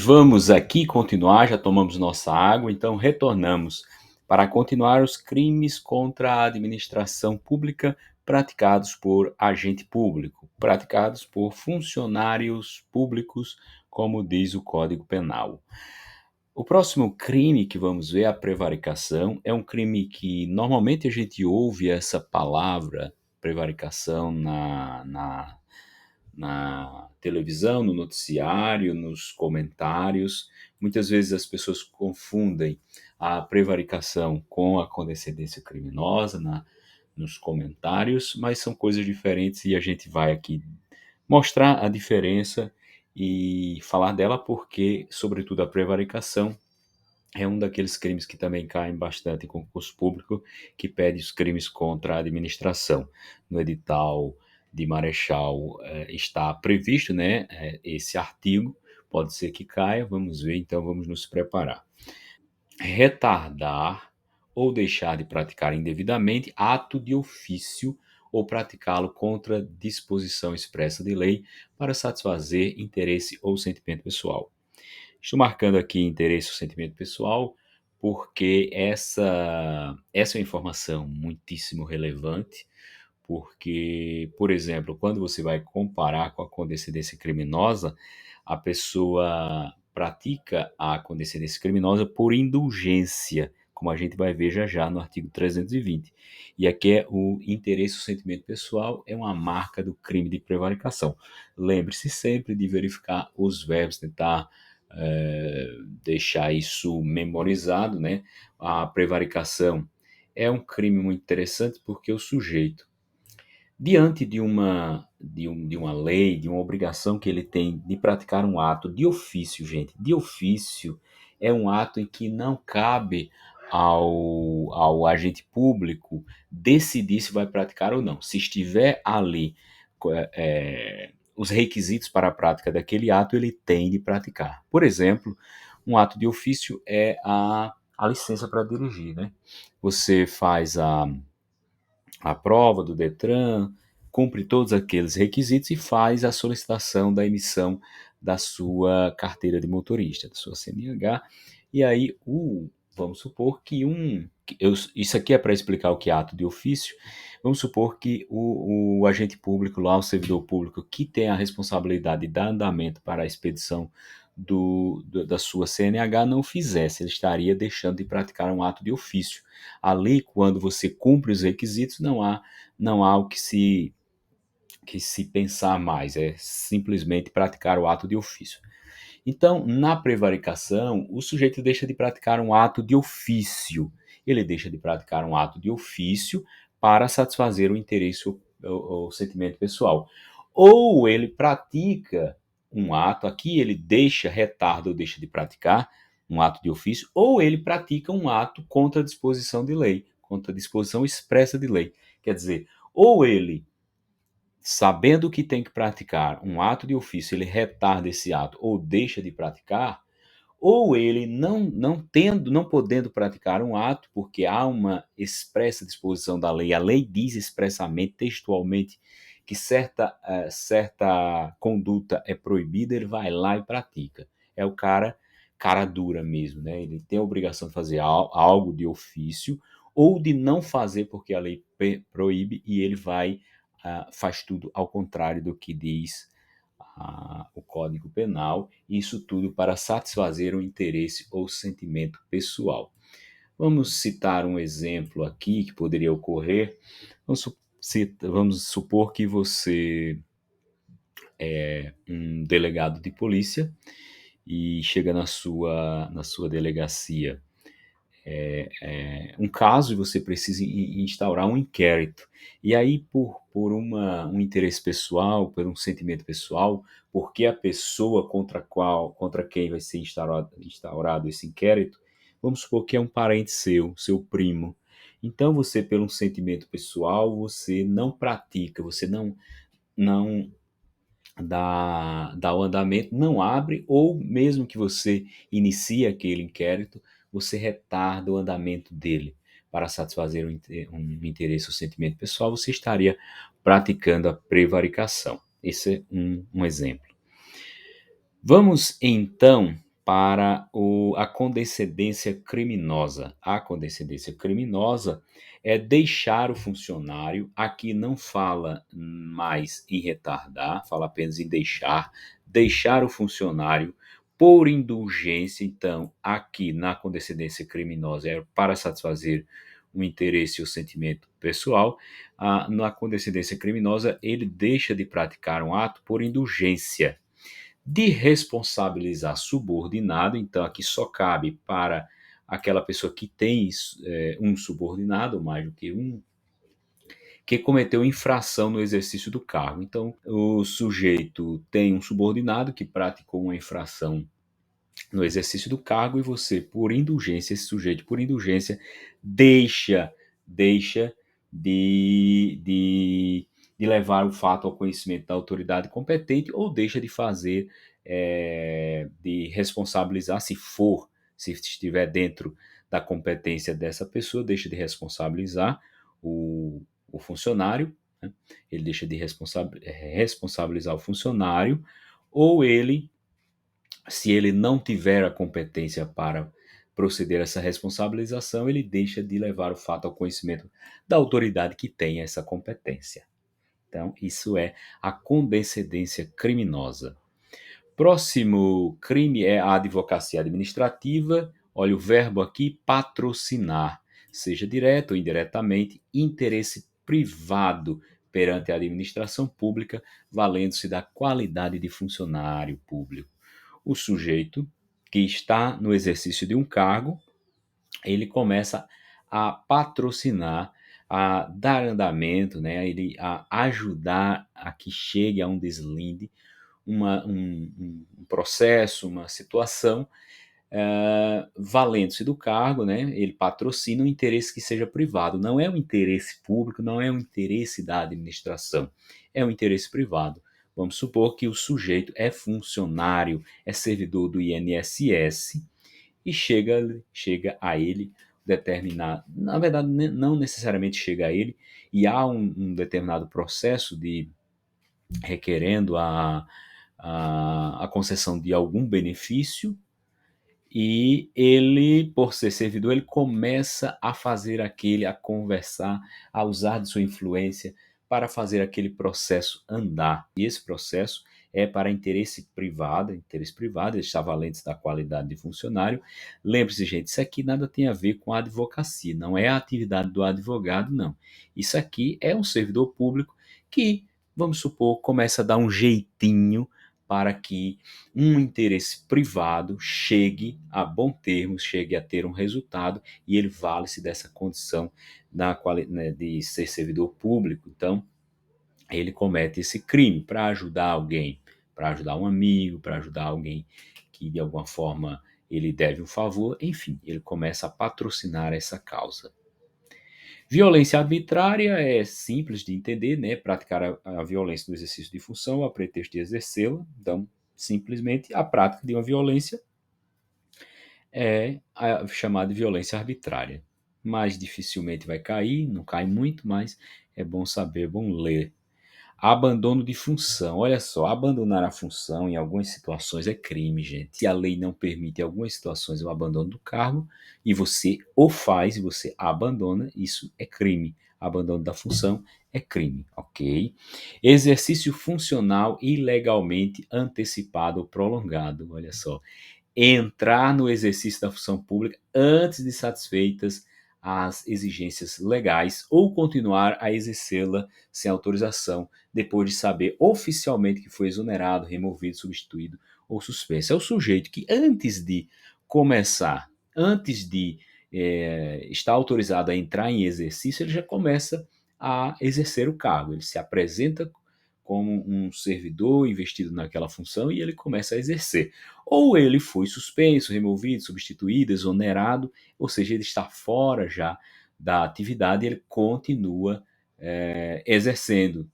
Vamos aqui continuar, já tomamos nossa água, então retornamos para continuar os crimes contra a administração pública praticados por agente público, praticados por funcionários públicos, como diz o Código Penal. O próximo crime que vamos ver, a prevaricação, é um crime que normalmente a gente ouve essa palavra prevaricação na televisão, no noticiário, nos comentários. Muitas vezes as pessoas confundem a prevaricação com a condescendência criminosa nos comentários, mas são coisas diferentes e a gente vai aqui mostrar a diferença e falar dela porque, sobretudo, a prevaricação é um daqueles crimes que também caem bastante em concurso público, que pede os crimes contra a administração. No edital de Marechal está previsto, né, esse artigo, pode ser que caia, vamos ver, então vamos nos preparar. Retardar ou deixar de praticar indevidamente ato de ofício ou praticá-lo contra disposição expressa de lei para satisfazer interesse ou sentimento pessoal. Estou marcando aqui interesse ou sentimento pessoal porque essa é uma informação muitíssimo relevante, porque, por exemplo, quando você vai comparar com a condescendência criminosa, a pessoa pratica a condescendência criminosa por indulgência, como a gente vai ver já já no artigo 320. E aqui é o interesse ou sentimento pessoal, é uma marca do crime de prevaricação. Lembre-se sempre de verificar os verbos, tentar deixar isso memorizado, né? A prevaricação é um crime muito interessante porque o sujeito, diante de uma lei, de uma obrigação que ele tem de praticar um ato de ofício, gente, de ofício é um ato em que não cabe ao agente público decidir se vai praticar ou não. Se estiver ali os requisitos para a prática daquele ato, ele tem de praticar. Por exemplo, um ato de ofício é a licença para dirigir, né? Você faz a prova do Detran, cumpre todos aqueles requisitos e faz a solicitação da emissão da sua carteira de motorista, da sua CNH. E aí, vamos supor que isso aqui é para explicar o que é ato de ofício. Vamos supor que o agente público lá, o servidor público que tem a responsabilidade de dar andamento para a expedição da sua CNH não fizesse, ele estaria deixando de praticar um ato de ofício. Ali, quando você cumpre os requisitos, não há o que se pensar mais, é simplesmente praticar o ato de ofício. Então, na prevaricação, o sujeito deixa de praticar um ato de ofício. Ele deixa de praticar um ato de ofício para satisfazer o interesse ou sentimento pessoal. Ou ele pratica um ato, aqui ele retarda ou deixa de praticar um ato de ofício, ou ele pratica um ato contra a disposição de lei, contra a disposição expressa de lei. Quer dizer, ou ele, sabendo que tem que praticar um ato de ofício, ele retarda esse ato ou deixa de praticar, ou ele não podendo praticar um ato, porque há uma expressa disposição da lei, a lei diz expressamente, textualmente, que certa conduta é proibida, ele vai lá e pratica. É o cara dura mesmo, né? Ele tem a obrigação de fazer algo de ofício ou de não fazer porque a lei proíbe e ele faz tudo ao contrário do que diz o Código Penal, isso tudo para satisfazer o interesse ou sentimento pessoal. Vamos citar um exemplo aqui que poderia ocorrer. Vamos supor que você é um delegado de polícia e chega na sua delegacia um caso e você precisa instaurar um inquérito. E aí, por um interesse pessoal, por um sentimento pessoal, porque a pessoa contra quem vai ser instaurado esse inquérito, vamos supor que é um parente seu primo. Então, você, por um sentimento pessoal, você não pratica, você não dá o andamento, não abre, ou mesmo que você inicie aquele inquérito, você retarda o andamento dele para satisfazer um interesse ou sentimento pessoal, você estaria praticando a prevaricação. Esse é um exemplo. Vamos então para a condescendência criminosa. A condescendência criminosa é deixar o funcionário, aqui não fala mais em retardar, fala apenas em deixar o funcionário por indulgência. Então, aqui na condescendência criminosa é para satisfazer o interesse e o sentimento pessoal. Na condescendência criminosa, ele deixa de praticar um ato por indulgência, de responsabilizar subordinado. Então aqui só cabe para aquela pessoa que tem um subordinado, ou mais do que um, que cometeu infração no exercício do cargo. Então o sujeito tem um subordinado que praticou uma infração no exercício do cargo e você, por indulgência, esse sujeito, por indulgência, deixa de levar o fato ao conhecimento da autoridade competente, ou deixa de fazer, de responsabilizar, se estiver dentro da competência dessa pessoa, deixa de responsabilizar o funcionário, né? Ele deixa de responsabilizar o funcionário, ou ele, se ele não tiver a competência para proceder a essa responsabilização, ele deixa de levar o fato ao conhecimento da autoridade que tem essa competência. Então, isso é a condescendência criminosa. Próximo crime é a advocacia administrativa. Olha o verbo aqui, patrocinar, seja direto ou indiretamente, interesse privado perante a administração pública, valendo-se da qualidade de funcionário público. O sujeito que está no exercício de um cargo, ele começa a patrocinar, a dar andamento, né, a ajudar a que chegue a um deslinde, um processo, uma situação, valendo-se do cargo, né, ele patrocina um interesse que seja privado. Não é um interesse público, não é um interesse da administração, é um interesse privado. Vamos supor que o sujeito é funcionário, é servidor do INSS e chega a ele determinado, na verdade não necessariamente chega a ele, e há um determinado processo de requerendo a concessão de algum benefício, e ele, por ser servidor, ele começa a fazer a conversar, a usar de sua influência para fazer aquele processo andar. E esse processo é para interesse privado, ele está valente da qualidade de funcionário. Lembre-se, gente, isso aqui nada tem a ver com a advocacia, não é a atividade do advogado, não. Isso aqui é um servidor público que, vamos supor, começa a dar um jeitinho para que um interesse privado chegue a bom termo, chegue a ter um resultado, e ele vale-se dessa condição né, de ser servidor público. Então, ele comete esse crime para ajudar alguém, para ajudar um amigo, para ajudar alguém que de alguma forma ele deve um favor, enfim, ele começa a patrocinar essa causa. Violência arbitrária é simples de entender, né? Praticar a violência no exercício de função a pretexto de exercê-la. Então, simplesmente, a prática de uma violência é a chamada de violência arbitrária. Mais dificilmente vai cair, não cai muito, mas é bom saber, é bom ler. Abandono de função. Olha só, abandonar a função em algumas situações é crime, gente. Se a lei não permite em algumas situações o abandono do cargo e você o faz e você abandona, isso é crime. Abandono da função é crime, ok? Exercício funcional ilegalmente antecipado ou prolongado. Olha só, entrar no exercício da função pública antes de satisfeitas as exigências legais, ou continuar a exercê-la sem autorização, depois de saber oficialmente que foi exonerado, removido, substituído ou suspenso. É o sujeito que antes de estar autorizado a entrar em exercício, ele já começa a exercer o cargo. Ele se apresenta como um servidor investido naquela função e ele começa a exercer. Ou ele foi suspenso, removido, substituído, exonerado, ou seja, ele está fora já da atividade e ele continua exercendo,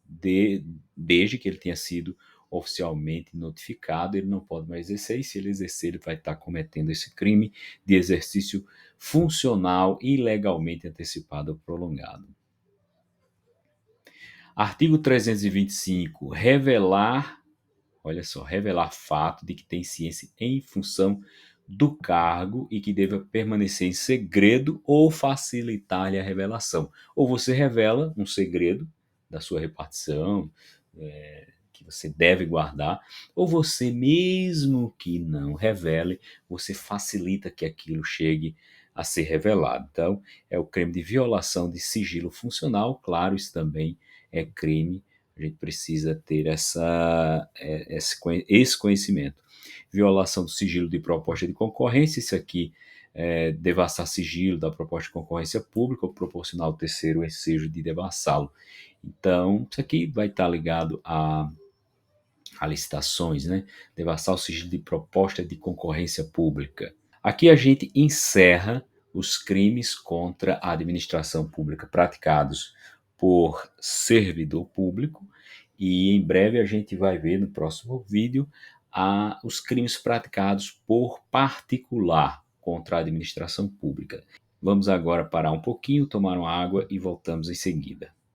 desde que ele tenha sido oficialmente notificado, ele não pode mais exercer, e se ele exercer, ele vai estar cometendo esse crime de exercício funcional ilegalmente antecipado ou prolongado. Artigo 325, revelar, Olha só, revelar fato de que tem ciência em função do cargo e que deva permanecer em segredo ou facilitar-lhe a revelação. Ou você revela um segredo da sua repartição, que você deve guardar, ou você, mesmo que não revele, você facilita que aquilo chegue a ser revelado. Então, é o crime de violação de sigilo funcional, claro, isso também é crime. A gente precisa ter esse conhecimento. Violação do sigilo de proposta de concorrência, isso aqui devassar sigilo da proposta de concorrência pública ou proporcionar ao terceiro o ensejo de devassá-lo. Então, isso aqui vai estar ligado a licitações, né? Devassar o sigilo de proposta de concorrência pública. Aqui a gente encerra os crimes contra a administração pública praticados por servidor público e em breve a gente vai ver no próximo vídeo os crimes praticados por particular contra a administração pública. Vamos agora parar um pouquinho, tomar uma água e voltamos em seguida.